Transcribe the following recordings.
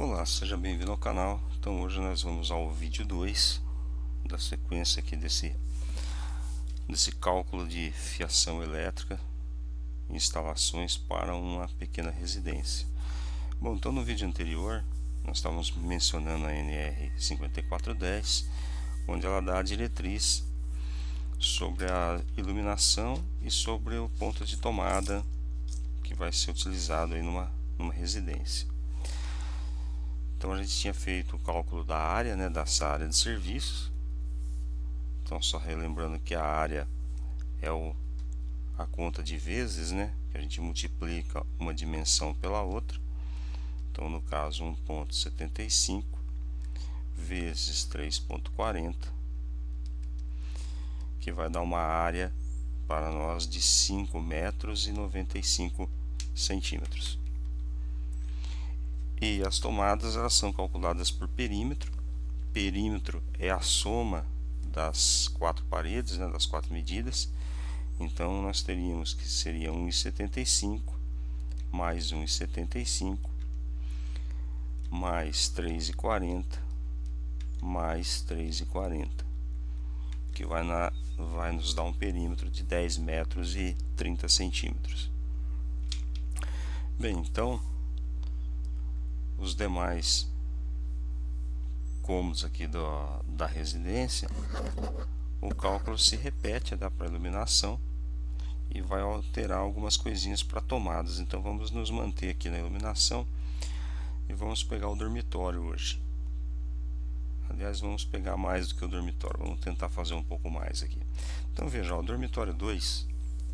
Olá, seja bem-vindo ao canal. Então hoje nós vamos ao vídeo 2 da sequência aqui desse cálculo de fiação elétrica e instalações para uma pequena residência. Bom, então no vídeo anterior nós estávamos mencionando a NR 5410, onde ela dá a diretriz sobre a iluminação e sobre o ponto de tomada que vai ser utilizado aí numa residência. Então a gente tinha feito o cálculo da área, dessa área de serviços. Então só relembrando que a área é a conta de vezes, que a gente multiplica uma dimensão pela outra. Então no caso 1,75 vezes 3,40, que vai dar uma área para nós de 5 metros e 95 centímetros. E as tomadas elas são calculadas por perímetro. Perímetro é a soma das quatro paredes, das quatro medidas. Então nós teríamos que seria 1,75 mais 1,75 mais 3,40 mais 3,40, que vai nos dar um perímetro de 10 metros e 30 centímetros. Bem, então os demais cômodos aqui da residência, o cálculo se repete para iluminação e vai alterar algumas coisinhas para tomadas. Então vamos nos manter aqui na iluminação e vamos pegar o dormitório hoje. Aliás, vamos pegar mais do que o dormitório, vamos tentar fazer um pouco mais aqui. Então veja, o dormitório 2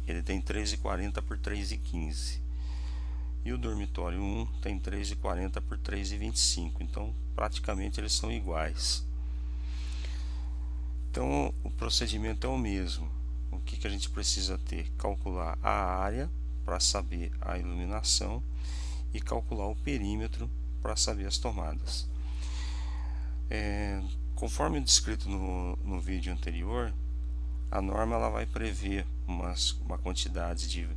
ele tem 3,40 por 3,15. E o dormitório 1 tem 3,40 por 3,25, então praticamente eles são iguais. Então o procedimento é o mesmo. O que a gente precisa ter? Calcular a área para saber a iluminação e calcular o perímetro para saber as tomadas. Conforme descrito no vídeo anterior, a norma ela vai prever uma quantidade de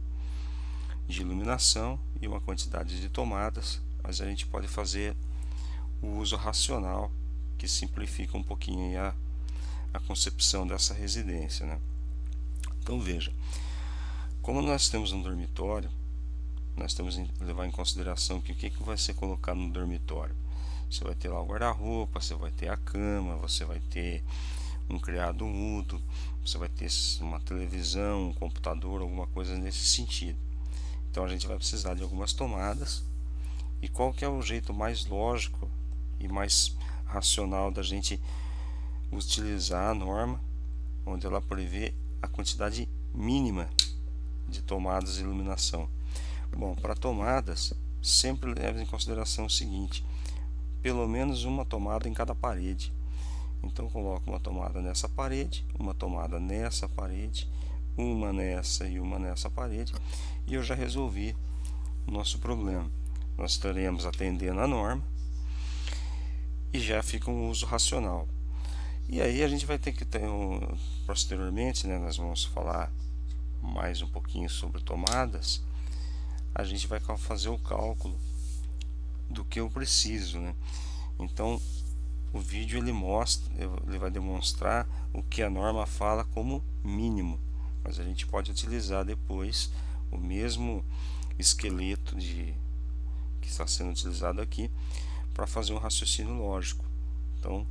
iluminação e uma quantidade de tomadas, mas a gente pode fazer o uso racional, que simplifica um pouquinho a concepção dessa residência, Então veja, como nós temos um dormitório, nós temos que levar em consideração que o que vai ser colocado no dormitório. Você vai ter lá o guarda-roupa, você vai ter a cama, você vai ter um criado mudo, você vai ter uma televisão, um computador, alguma coisa nesse sentido. Então a gente vai precisar de algumas tomadas. E qual que é o jeito mais lógico e mais racional da gente utilizar a norma, onde ela prevê a quantidade mínima de tomadas de iluminação? Bom, para tomadas, sempre leve em consideração o seguinte: pelo menos uma tomada em cada parede. Então coloco uma tomada nessa parede, uma tomada nessa parede, uma nessa e uma nessa parede, e eu já resolvi o nosso problema. Nós estaremos atendendo a norma e já fica um uso racional. E aí a gente vai ter que ter posteriormente, nós vamos falar mais um pouquinho sobre tomadas. A gente vai fazer o cálculo do que eu preciso, Então o vídeo ele vai demonstrar o que a norma fala como mínimo, mas a gente pode utilizar depois o mesmo esqueleto que está sendo utilizado aqui para fazer um raciocínio lógico. Então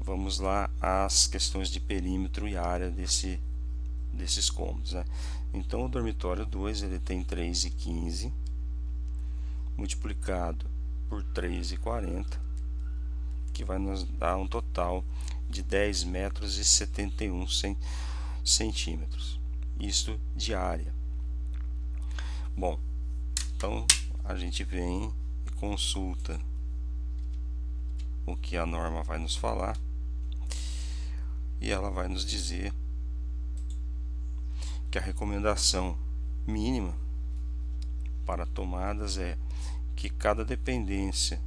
vamos lá às questões de perímetro e área desses cômodos, Então o dormitório 2 ele tem 3,15 multiplicado por 3,40, que vai nos dar um total de 10 metros e 71 centímetros. Isso de área. Bom, então a gente vem e consulta o que a norma vai nos falar, e ela vai nos dizer que a recomendação mínima para tomadas é que cada dependência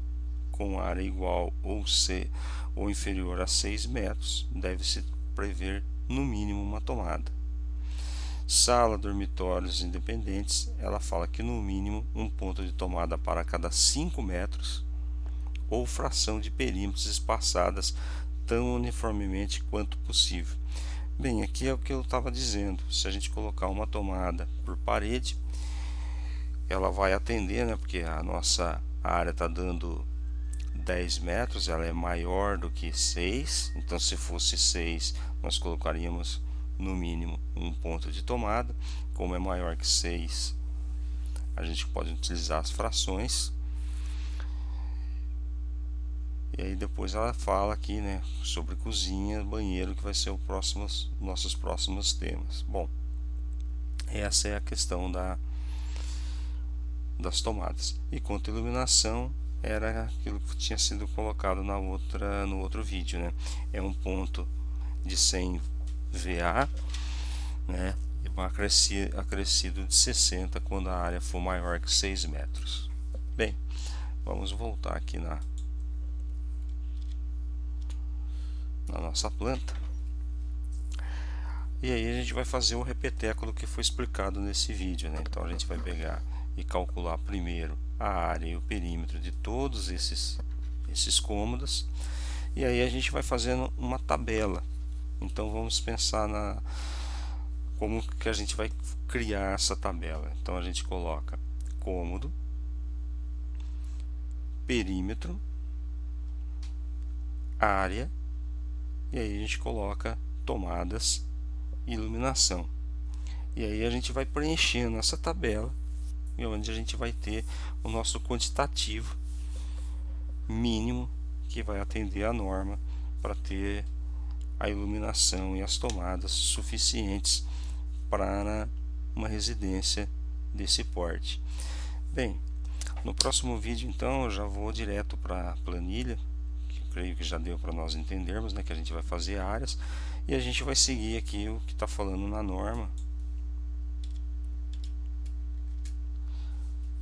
com área igual ou inferior a 6 metros deve se prever no mínimo uma tomada. Sala, dormitórios independentes, ela fala que no mínimo um ponto de tomada para cada 5 metros ou fração de perímetros espaçadas tão uniformemente quanto possível. Bem, aqui é o que eu estava dizendo. Se a gente colocar uma tomada por parede, ela vai atender, né? Porque a nossa área está dando 10 metros, ela é maior do que 6. Então, se fosse 6, nós colocaríamos no mínimo um ponto de tomada. Como é maior que 6, a gente pode utilizar as frações. E aí depois ela fala aqui, né, sobre cozinha, banheiro, que vai ser nossos próximos temas. Bom, essa é a questão das tomadas. E quanto à iluminação, era aquilo que tinha sido colocado no outro vídeo, né? É um ponto de 100 VA, né? E um acrescido de 60 quando a área for maior que 6 metros. Bem, vamos voltar aqui na nossa planta. E aí a gente vai fazer o repeteco do que foi explicado nesse vídeo, né? Então a gente vai pegar e calcular primeiro a área e o perímetro de todos esses cômodos, e aí a gente vai fazendo uma tabela. Então vamos pensar como que a gente vai criar essa tabela. Então a gente coloca cômodo, perímetro, área, e aí a gente coloca tomadas e iluminação. E aí a gente vai preenchendo essa tabela, e onde a gente vai ter o nosso quantitativo mínimo que vai atender a norma para ter a iluminação e as tomadas suficientes para uma residência desse porte. Bem, no próximo vídeo então eu já vou direto para a planilha, que eu creio que já deu para nós entendermos, né, que a gente vai fazer áreas, e a gente vai seguir aqui o que está falando na norma.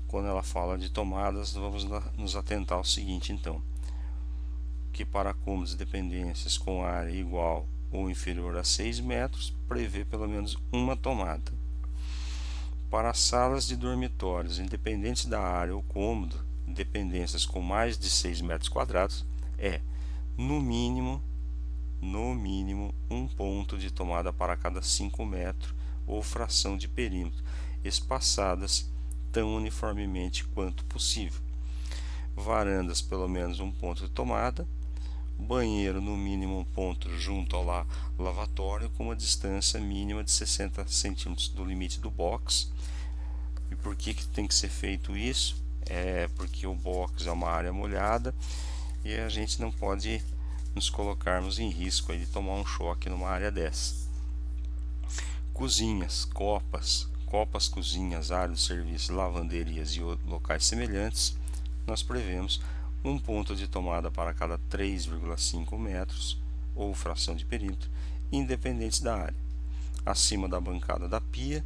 Quando ela fala de tomadas, vamos nos atentar ao seguinte, então, que para cômodos e dependências com área igual ou inferior a 6 metros, prevê pelo menos uma tomada. Para salas de dormitórios, independentes da área ou cômodo, dependências com mais de 6 metros quadrados, no mínimo um ponto de tomada para cada 5 metros ou fração de perímetro, espaçadas tão uniformemente quanto possível. Varandas, pelo menos um ponto de tomada. Banheiro, no mínimo um ponto junto ao lavatório, com uma distância mínima de 60 centímetros do limite do box. E por que tem que ser feito isso? É porque o box é uma área molhada e a gente não pode nos colocarmos em risco aí de tomar um choque numa área dessa. Cozinhas, copas, cozinhas, áreas de serviço, lavanderias e locais semelhantes, nós prevemos um ponto de tomada para cada 3,5 metros ou fração de perímetro, independentes da área. Acima da bancada da pia,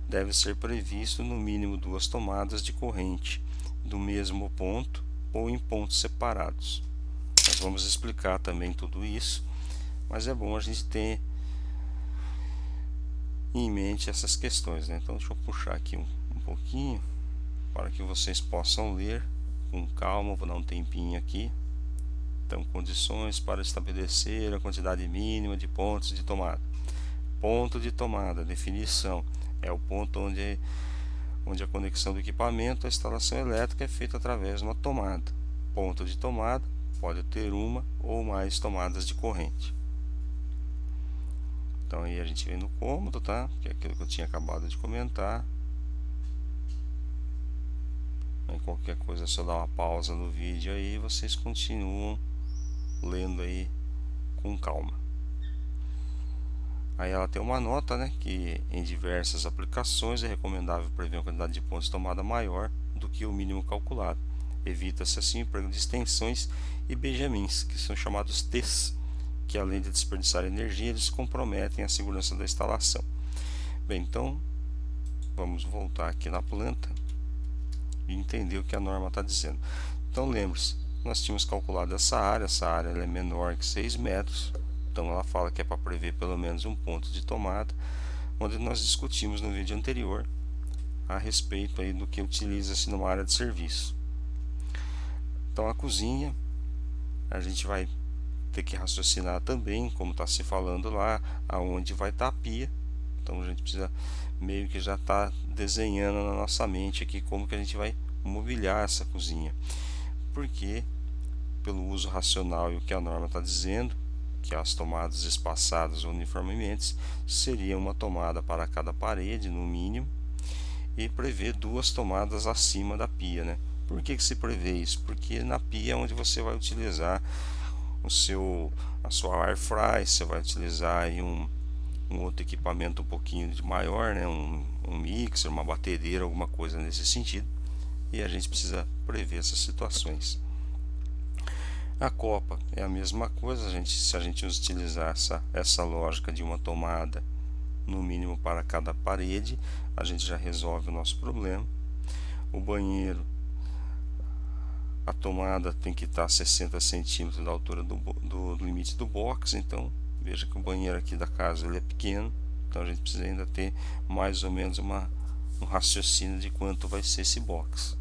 deve ser previsto no mínimo 2 tomadas de corrente do mesmo ponto ou em pontos separados. Nós vamos explicar também tudo isso, mas é bom a gente ter em mente essas questões, né? Então deixa eu puxar aqui um pouquinho para que vocês possam ler com calma. Vou dar um tempinho aqui. Então, condições para estabelecer a quantidade mínima de pontos de tomada. Ponto de tomada, definição, é o ponto onde a conexão do equipamento à instalação elétrica é feita através de uma tomada. Ponto de tomada pode ter uma ou mais tomadas de corrente. Então aí a gente vem no cômodo, tá? Que é aquilo que eu tinha acabado de comentar. Aí qualquer coisa, se eu dar uma pausa no vídeo aí, vocês continuam lendo aí com calma. Aí ela tem uma nota, né, que em diversas aplicações é recomendável prever uma quantidade de pontos de tomada maior do que o mínimo calculado. Evita-se assim o emprego de extensões e benjamins, que são chamados T's, que além de desperdiçar energia, eles comprometem a segurança da instalação. Bem, então vamos voltar aqui na planta e entender o que a norma está dizendo. Então lembre-se, nós tínhamos calculado essa área ela é menor que 6 metros, então ela fala que é para prever pelo menos um ponto de tomada onde nós discutimos no vídeo anterior a respeito aí do que utiliza-se numa área de serviço. Então a cozinha, a gente vai ter que raciocinar também, como está se falando lá, aonde vai estar a pia. Então a gente precisa meio que já estar desenhando na nossa mente aqui como que a gente vai mobiliar essa cozinha, porque pelo uso racional e o que a norma está dizendo, que as tomadas espaçadas uniformemente seria uma tomada para cada parede no mínimo, e prevê 2 tomadas acima da pia, né? Por que se prevê isso? Porque na pia é onde você vai utilizar a sua air fry, você vai utilizar aí um outro equipamento um pouquinho maior, né? um mixer, uma batedeira, alguma coisa nesse sentido, e a gente precisa prever essas situações. A copa é a mesma coisa, se a gente utilizar essa lógica de uma tomada no mínimo para cada parede, a gente já resolve o nosso problema. O banheiro, a tomada tem que estar a 60 centímetros da altura do limite do box, então veja que o banheiro aqui da casa ele é pequeno, então a gente precisa ainda ter mais ou menos um raciocínio de quanto vai ser esse box.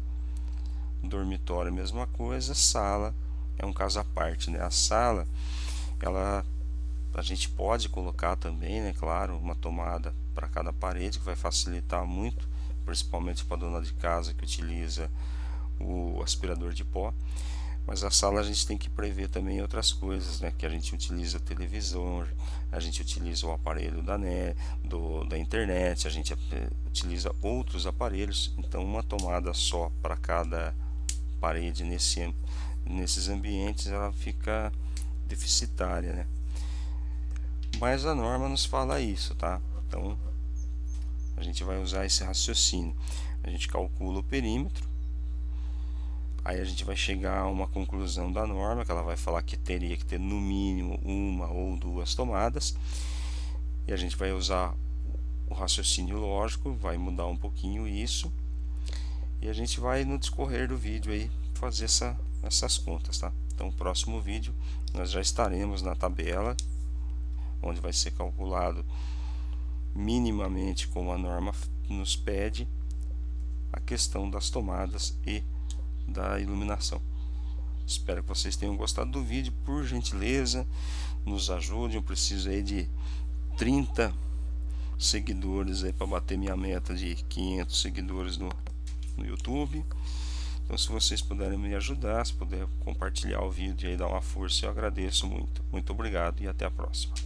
Dormitório, a mesma coisa. Sala é um caso à parte, né? A sala, a gente pode colocar também, né, claro, uma tomada para cada parede, que vai facilitar muito, principalmente para a dona de casa que utiliza o aspirador de pó. Mas a sala a gente tem que prever também outras coisas, né? Que a gente utiliza a televisão, a gente utiliza o aparelho da internet, a gente utiliza outros aparelhos. Então uma tomada só para cada parede nesses ambientes ela fica deficitária, né? Mas a norma nos fala isso, tá? Então a gente vai usar esse raciocínio. A gente calcula o perímetro, aí a gente vai chegar a uma conclusão da norma, que ela vai falar que teria que ter no mínimo 1 ou 2 tomadas, e a gente vai usar o raciocínio lógico, vai mudar um pouquinho isso, e a gente vai no discorrer do vídeo aí fazer essas contas, tá? Então, no próximo vídeo nós já estaremos na tabela, onde vai ser calculado minimamente como a norma nos pede a questão das tomadas e da iluminação. Espero que vocês tenham gostado do vídeo. Por gentileza, nos ajudem. Eu preciso aí de 30 seguidores aí para bater minha meta de 500 seguidores no YouTube. Então, se vocês puderem me ajudar, se puder compartilhar o vídeo e dar uma força, eu agradeço muito. Muito obrigado e até a próxima.